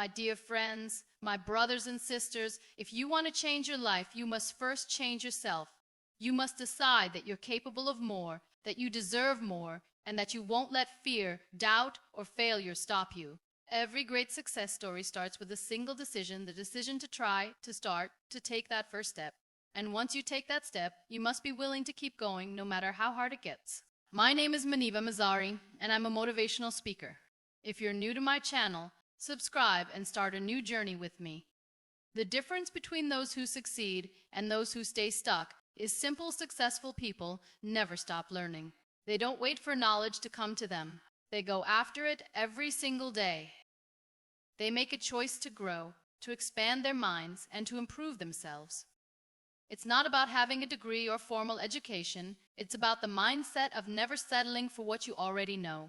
My dear friends, my brothers and sisters, if you want to change your life, you must first change yourself. You must decide that you're capable of more, that you deserve more, and that you won't let fear, doubt, or failure stop you. Every great success story starts with a single decision, the decision to try, to start, to take that first step. And once you take that step, you must be willing to keep going no matter how hard it gets. My name is Muniba Mazari, and I'm a motivational speaker. If you're new to my channel, subscribe and start a new journey with me. The difference between those who succeed and those who stay stuck is simple. Successful people never stop learning. They don't wait for knowledge to come to them. They go after it every single day. They make a choice to grow, to expand their minds, and to improve themselves. It's not about having a degree or formal education. It's about the mindset of never settling for what you already know.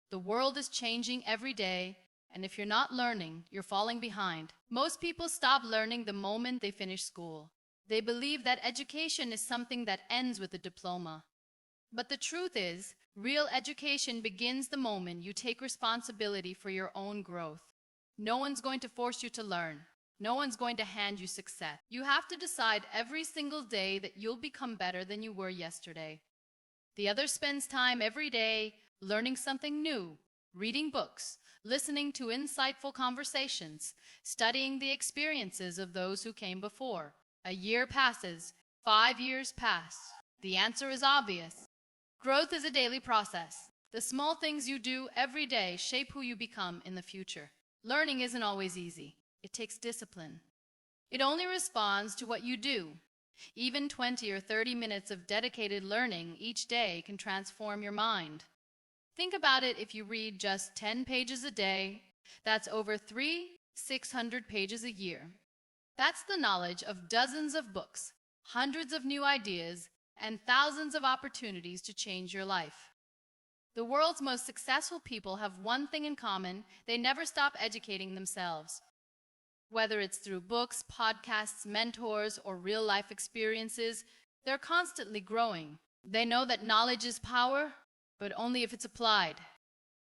The world is changing every day, and if you're not learning, you're falling behind. Most people stop learning the moment they finish school. They believe that education is something that ends with a diploma. But the truth is, real education begins the moment you take responsibility for your own growth. No one's going to force you to learn. No one's going to hand you success. You have to decide every single day that you'll become better than you were yesterday. The other spends time every day learning something new, reading books, listening to insightful conversations, studying the experiences of those who came before. A year passes, 5 years pass. The answer is obvious. Growth is a daily process. The small things you do every day shape who you become in the future. Learning isn't always easy. It takes discipline. It only responds to what you do. Even 20 or 30 minutes of dedicated learning each day can transform your mind. Think about it. If you read just 10 pages a day, that's over 600 pages a year. That's the knowledge of dozens of books, hundreds of new ideas, and thousands of opportunities to change your life. The world's most successful people have one thing in common: they never stop educating themselves. Whether it's through books, podcasts, mentors, or real-life experiences, they're constantly growing. They know that knowledge is power, but only if it's applied.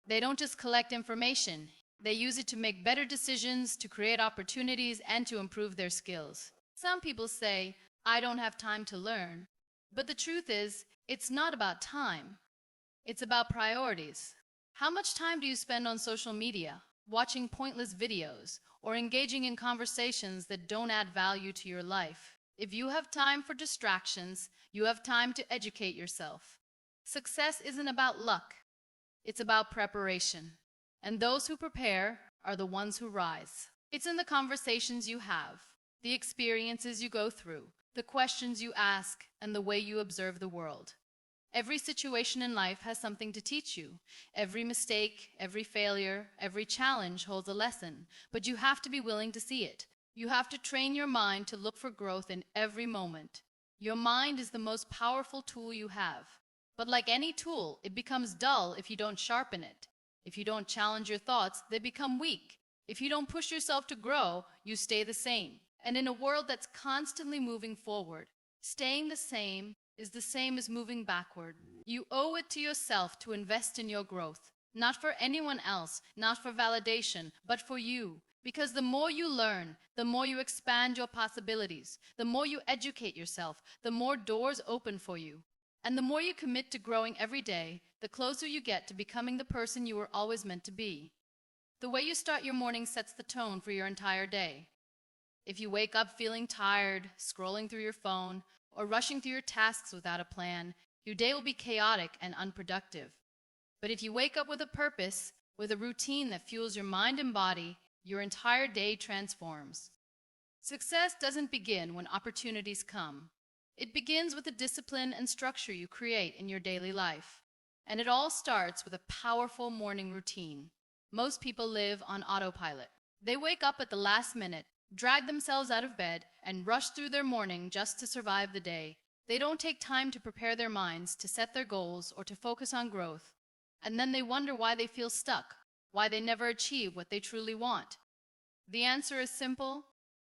They don't just collect information. They use it to make better decisions, to create opportunities, and to improve their skills. Some people say, "I don't have time to learn." But the truth is, it's not about time. It's about priorities. How much time do you spend on social media, watching pointless videos, or engaging in conversations that don't add value to your life? If you have time for distractions, you have time to educate yourself. Success isn't about luck. It's about preparation. And those who prepare are the ones who rise. It's in the conversations you have, the experiences you go through, the questions you ask, and the way you observe the world. Every situation in life has something to teach you. Every mistake, every failure, every challenge holds a lesson, but you have to be willing to see it. You have to train your mind to look for growth in every moment. Your mind is the most powerful tool you have. But like any tool, it becomes dull if you don't sharpen it. If you don't challenge your thoughts, they become weak. If you don't push yourself to grow, you stay the same. And in a world that's constantly moving forward, staying the same is the same as moving backward. You owe it to yourself to invest in your growth, not for anyone else, not for validation, but for you. Because the more you learn, the more you expand your possibilities, the more you educate yourself, the more doors open for you. And the more you commit to growing every day, the closer you get to becoming the person you were always meant to be. The way you start your morning sets the tone for your entire day. If you wake up feeling tired, scrolling through your phone, or rushing through your tasks without a plan, your day will be chaotic and unproductive. But if you wake up with a purpose, with a routine that fuels your mind and body, your entire day transforms. Success doesn't begin when opportunities come. It begins with the discipline and structure you create in your daily life. And it all starts with a powerful morning routine. Most people live on autopilot. They wake up at the last minute, drag themselves out of bed, and rush through their morning just to survive the day. They don't take time to prepare their minds, to set their goals, or to focus on growth. And then they wonder why they feel stuck, why they never achieve what they truly want. The answer is simple.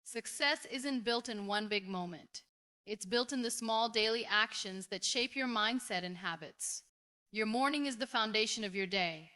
Success isn't built in one big moment. It's built in the small daily actions that shape your mindset and habits. Your morning is the foundation of your day.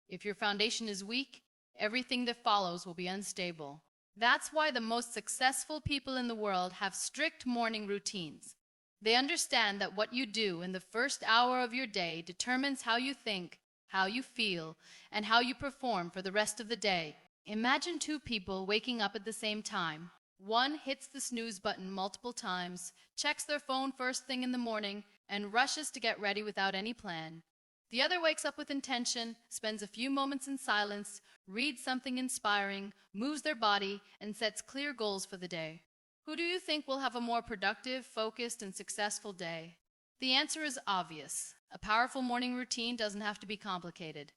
If your foundation is weak, everything that follows will be unstable. That's why the most successful people in the world have strict morning routines. They understand that what you do in the first hour of your day determines how you think, how you feel, and how you perform for the rest of the day. Imagine two people waking up at the same time. One hits the snooze button multiple times, checks their phone first thing in the morning, and rushes to get ready without any plan. The other wakes up with intention, spends a few moments in silence, reads something inspiring, moves their body, and sets clear goals for the day. Who do you think will have a more productive, focused, and successful day? The answer is obvious. A powerful morning routine doesn't have to be complicated.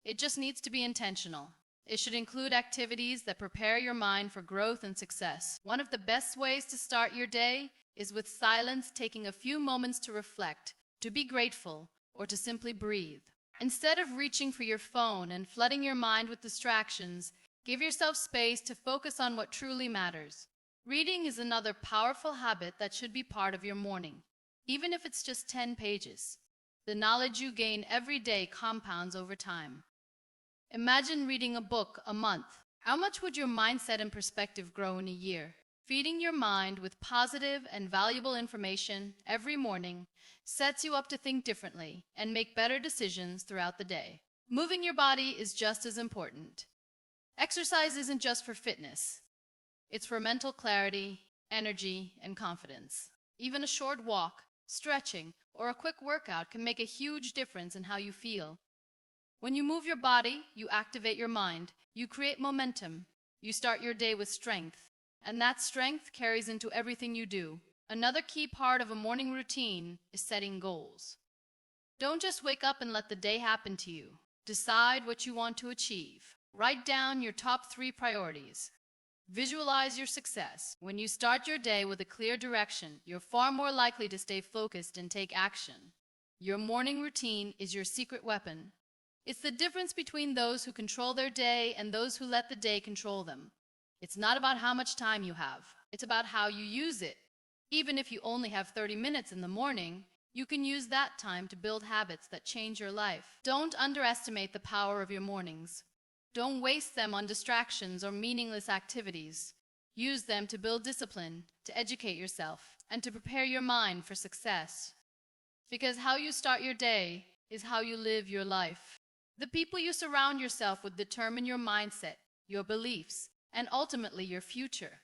It just needs to be intentional. It should include activities that prepare your mind for growth and success. One of the best ways to start your day is with silence, taking a few moments to reflect, to be grateful, or to simply breathe. Instead of reaching for your phone and flooding your mind with distractions, give yourself space to focus on what truly matters. Reading is another powerful habit that should be part of your morning, even if it's just 10 pages. The knowledge you gain every day compounds over time. Imagine reading a book a month. How much would your mindset and perspective grow in a year? Feeding your mind with positive and valuable information every morning sets you up to think differently and make better decisions throughout the day. Moving your body is just as important. Exercise isn't just for fitness. It's for mental clarity, energy, and confidence. Even a short walk, stretching, or a quick workout can make a huge difference in how you feel. When you move your body, you activate your mind, you create momentum, you start your day with strength, and that strength carries into everything you do. Another key part of a morning routine is setting goals. Don't just wake up and let the day happen to you. Decide what you want to achieve. Write down your top 3 priorities. Visualize your success. When you start your day with a clear direction, you're far more likely to stay focused and take action. Your morning routine is your secret weapon. It's the difference between those who control their day and those who let the day control them. It's not about how much time you have. It's about how you use it. Even if you only have 30 minutes in the morning, you can use that time to build habits that change your life. Don't underestimate the power of your mornings. Don't waste them on distractions or meaningless activities. Use them to build discipline, to educate yourself, and to prepare your mind for success. Because how you start your day is how you live your life. The people you surround yourself with determine your mindset, your beliefs, and ultimately your future.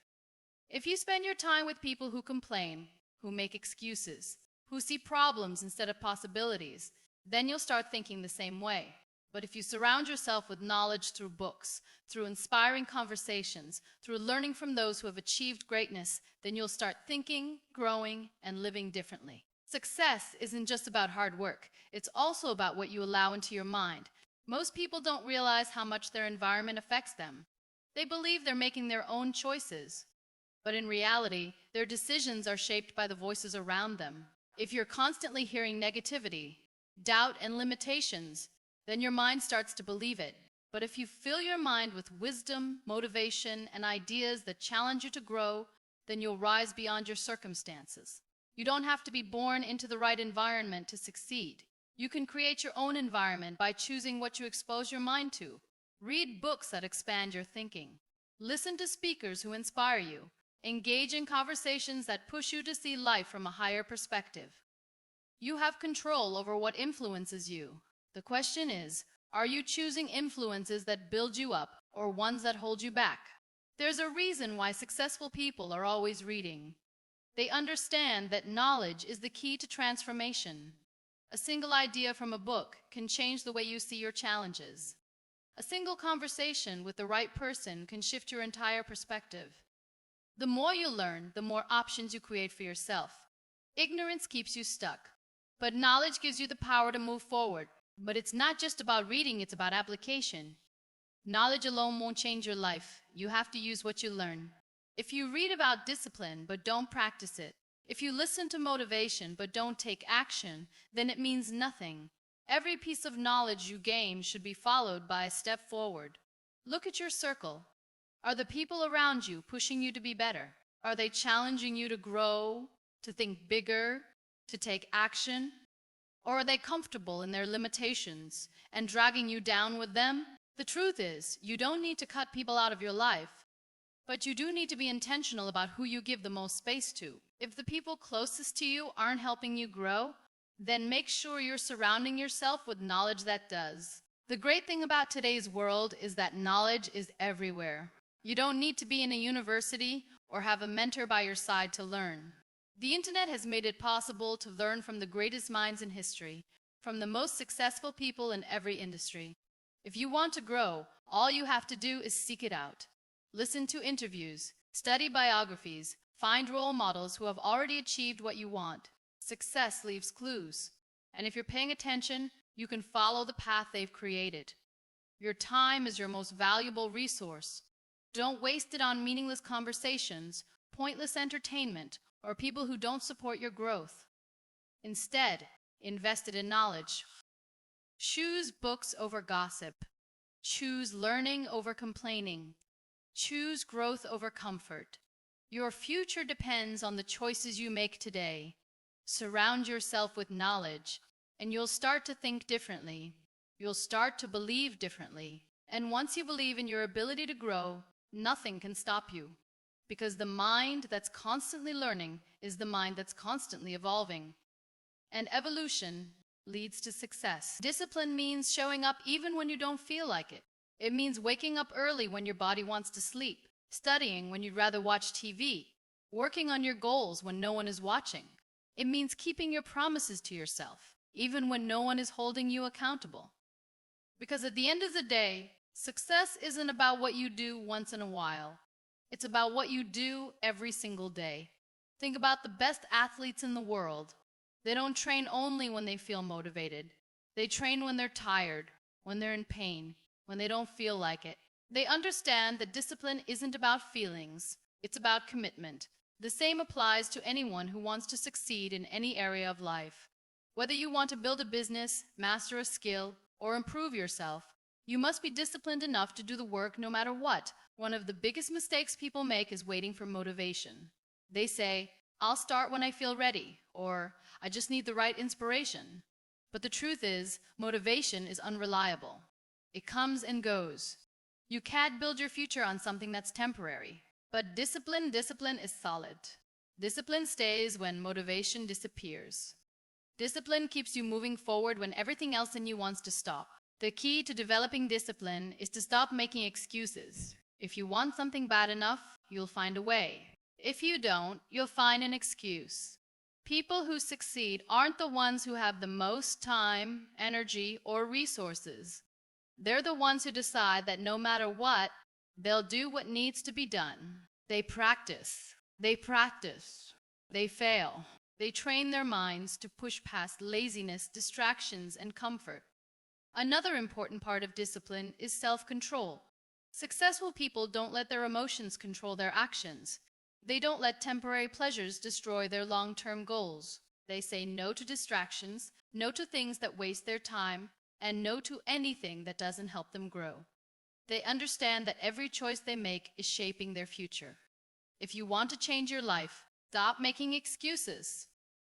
If you spend your time with people who complain, who make excuses, who see problems instead of possibilities, then you'll start thinking the same way. But if you surround yourself with knowledge through books, through inspiring conversations, through learning from those who have achieved greatness, then you'll start thinking, growing, and living differently. Success isn't just about hard work. It's also about what you allow into your mind. Most people don't realize how much their environment affects them. They believe they're making their own choices. But in reality, their decisions are shaped by the voices around them. If you're constantly hearing negativity, doubt, and limitations, then your mind starts to believe it. But if you fill your mind with wisdom, motivation, and ideas that challenge you to grow, then you'll rise beyond your circumstances. You don't have to be born into the right environment to succeed. You can create your own environment by choosing what you expose your mind to. Read books that expand your thinking. Listen to speakers who inspire you. Engage in conversations that push you to see life from a higher perspective. You have control over what influences you. The question is, are you choosing influences that build you up or ones that hold you back? There's a reason why successful people are always reading. They understand that knowledge is the key to transformation. A single idea from a book can change the way you see your challenges. A single conversation with the right person can shift your entire perspective. The more you learn, the more options you create for yourself. Ignorance keeps you stuck, but knowledge gives you the power to move forward. But it's not just about reading, it's about application. Knowledge alone won't change your life. You have to use what you learn. If you read about discipline but don't practice it, if you listen to motivation but don't take action, then it means nothing. Every piece of knowledge you gain should be followed by a step forward. Look at your circle. Are the people around you pushing you to be better? Are they challenging you to grow, to think bigger, to take action? Or are they comfortable in their limitations and dragging you down with them? The truth is, you don't need to cut people out of your life, but you do need to be intentional about who you give the most space to. If the people closest to you aren't helping you grow, then make sure you're surrounding yourself with knowledge that does. The great thing about today's world is that knowledge is everywhere. You don't need to be in a university or have a mentor by your side to learn. The internet has made it possible to learn from the greatest minds in history, from the most successful people in every industry. If you want to grow, all you have to do is seek it out. Listen to interviews, study biographies, find role models who have already achieved what you want. Success leaves clues, and if you're paying attention, you can follow the path they've created. Your time is your most valuable resource. Don't waste it on meaningless conversations, pointless entertainment, or people who don't support your growth. Instead, invest it in knowledge. Choose books over gossip. Choose learning over complaining. Choose growth over comfort. Your future depends on the choices you make today. Surround yourself with knowledge, and you'll start to think differently. You'll start to believe differently. And once you believe in your ability to grow, nothing can stop you. Because the mind that's constantly learning is the mind that's constantly evolving. And evolution leads to success. Discipline means showing up even when you don't feel like it. It means waking up early when your body wants to sleep, studying when you'd rather watch TV, working on your goals when no one is watching. It means keeping your promises to yourself, even when no one is holding you accountable. Because at the end of the day, success isn't about what you do once in a while. It's about what you do every single day. Think about the best athletes in the world. They don't train only when they feel motivated. They train when they're tired, when they're in pain, when they don't feel like it. They understand that discipline isn't about feelings. It's about commitment. The same applies to anyone who wants to succeed in any area of life. Whether you want to build a business, master a skill, or improve yourself, you must be disciplined enough to do the work no matter what. One of the biggest mistakes people make is waiting for motivation. They say, "I'll start when I feel ready," or "I just need the right inspiration." But the truth is, motivation is unreliable. It comes and goes. You can't build your future on something that's temporary. But discipline is solid. Discipline stays when motivation disappears. Discipline keeps you moving forward when everything else in you wants to stop. The key to developing discipline is to stop making excuses. If you want something bad enough, you'll find a way. If you don't, you'll find an excuse. People who succeed aren't the ones who have the most time, energy, or resources. They're the ones who decide that no matter what, they'll do what needs to be done. They practice. They fail. They train their minds to push past laziness, distractions, and comfort. Another important part of discipline is self-control. Successful people don't let their emotions control their actions. They don't let temporary pleasures destroy their long-term goals. They say no to distractions, no to things that waste their time, and no to anything that doesn't help them grow. They understand that every choice they make is shaping their future. If you want to change your life, stop making excuses.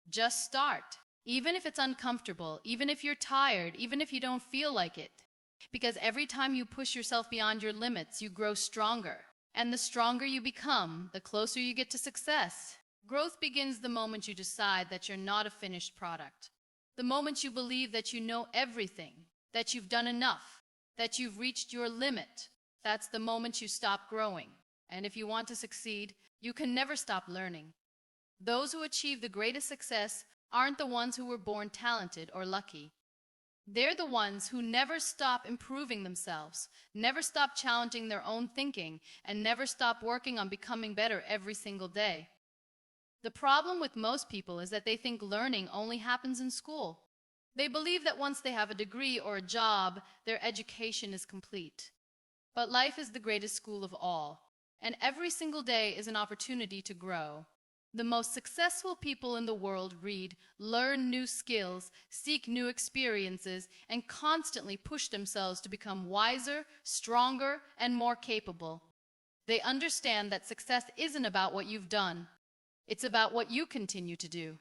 Just start. Even if it's uncomfortable, even if you're tired, even if you don't feel like it. Because every time you push yourself beyond your limits, you grow stronger. And the stronger you become, the closer you get to success. Growth begins the moment you decide that you're not a finished product. The moment you believe that you know everything, that you've done enough, that you've reached your limit. That's the moment you stop growing. And if you want to succeed, you can never stop learning. Those who achieve the greatest success aren't the ones who were born talented or lucky. They're the ones who never stop improving themselves, never stop challenging their own thinking, and never stop working on becoming better every single day. The problem with most people is that they think learning only happens in school. They believe that once they have a degree or a job, their education is complete. But life is the greatest school of all, and every single day is an opportunity to grow. The most successful people in the world read, learn new skills, seek new experiences, and constantly push themselves to become wiser, stronger, and more capable. They understand that success isn't about what you've done. It's about what you continue to do.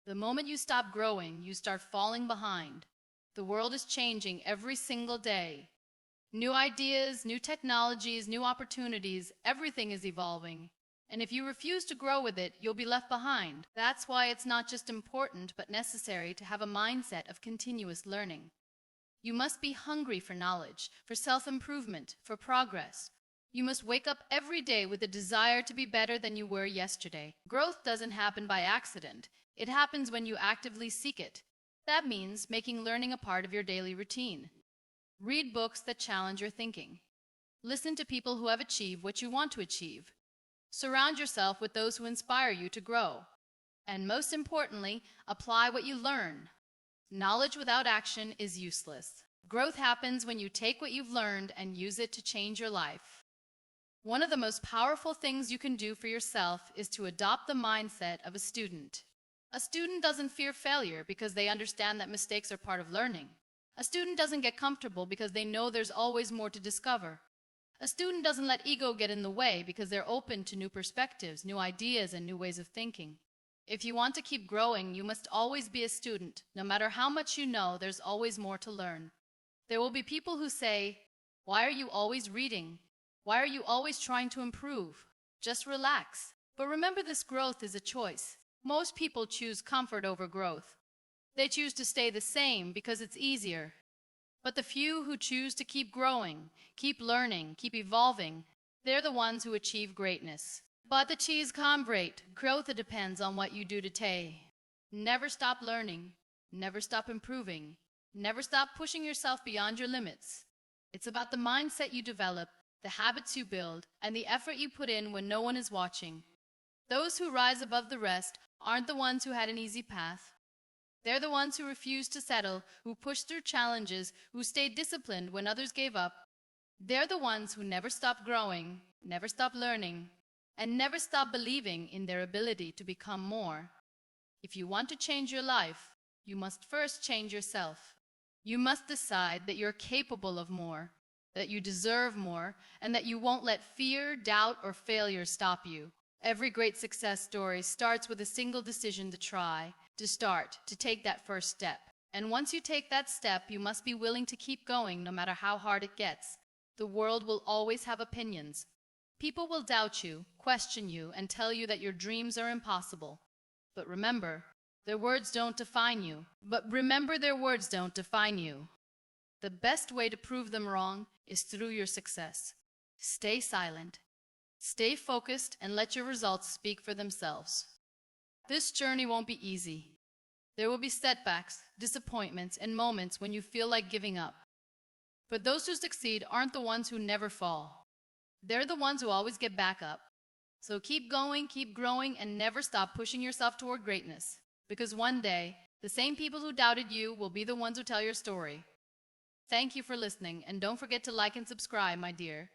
The moment you stop growing, you start falling behind. The world is changing every single day. New ideas, new technologies, new opportunities, everything is evolving. And if you refuse to grow with it, you'll be left behind. That's why it's not just important, but necessary to have a mindset of continuous learning. You must be hungry for knowledge, for self-improvement, for progress. You must wake up every day with a desire to be better than you were yesterday. Growth doesn't happen by accident. It happens when you actively seek it. That means making learning a part of your daily routine. Read books that challenge your thinking. Listen to people who have achieved what you want to achieve. Surround yourself with those who inspire you to grow. And most importantly, apply what you learn. Knowledge without action is useless. Growth happens when you take what you've learned and use it to change your life. One of the most powerful things you can do for yourself is to adopt the mindset of a student. A student doesn't fear failure because they understand that mistakes are part of learning. A student doesn't get comfortable because they know there's always more to discover. A student doesn't let ego get in the way because they're open to new perspectives, new ideas, and new ways of thinking. If you want to keep growing, you must always be a student. No matter how much you know, there's always more to learn. There will be people who say, "Why are you always reading? Why are you always trying to improve? Just relax." But remember, this growth is a choice. Most people choose comfort over growth. They choose to stay the same because it's easier. But the few who choose to keep growing, keep learning, keep evolving, they're the ones who achieve greatness. But the cheese comrade, growth depends on what you do today. Never stop learning, never stop improving, never stop pushing yourself beyond your limits. It's about the mindset you develop, the habits you build, and the effort you put in when no one is watching. Those who rise above the rest aren't the ones who had an easy path. They're the ones who refused to settle, who pushed through challenges, who stayed disciplined when others gave up. They're the ones who never stopped growing, never stopped learning, and never stopped believing in their ability to become more. If you want to change your life, you must first change yourself. You must decide that you're capable of more, that you deserve more, and that you won't let fear, doubt, or failure stop you. Every great success story starts with a single decision to try, to start, to take that first step. And once you take that step, you must be willing to keep going no matter how hard it gets. The world will always have opinions. People will doubt you, question you, and tell you that your dreams are impossible. But remember, their words don't define you. The best way to prove them wrong is through your success. Stay silent. Stay focused and let your results speak for themselves. This journey won't be easy. There will be setbacks, disappointments, and moments when you feel like giving up. But those who succeed aren't the ones who never fall. They're the ones who always get back up. So keep going, keep growing, and never stop pushing yourself toward greatness. Because one day, the same people who doubted you will be the ones who tell your story. Thank you for listening, and don't forget to like and subscribe, my dear.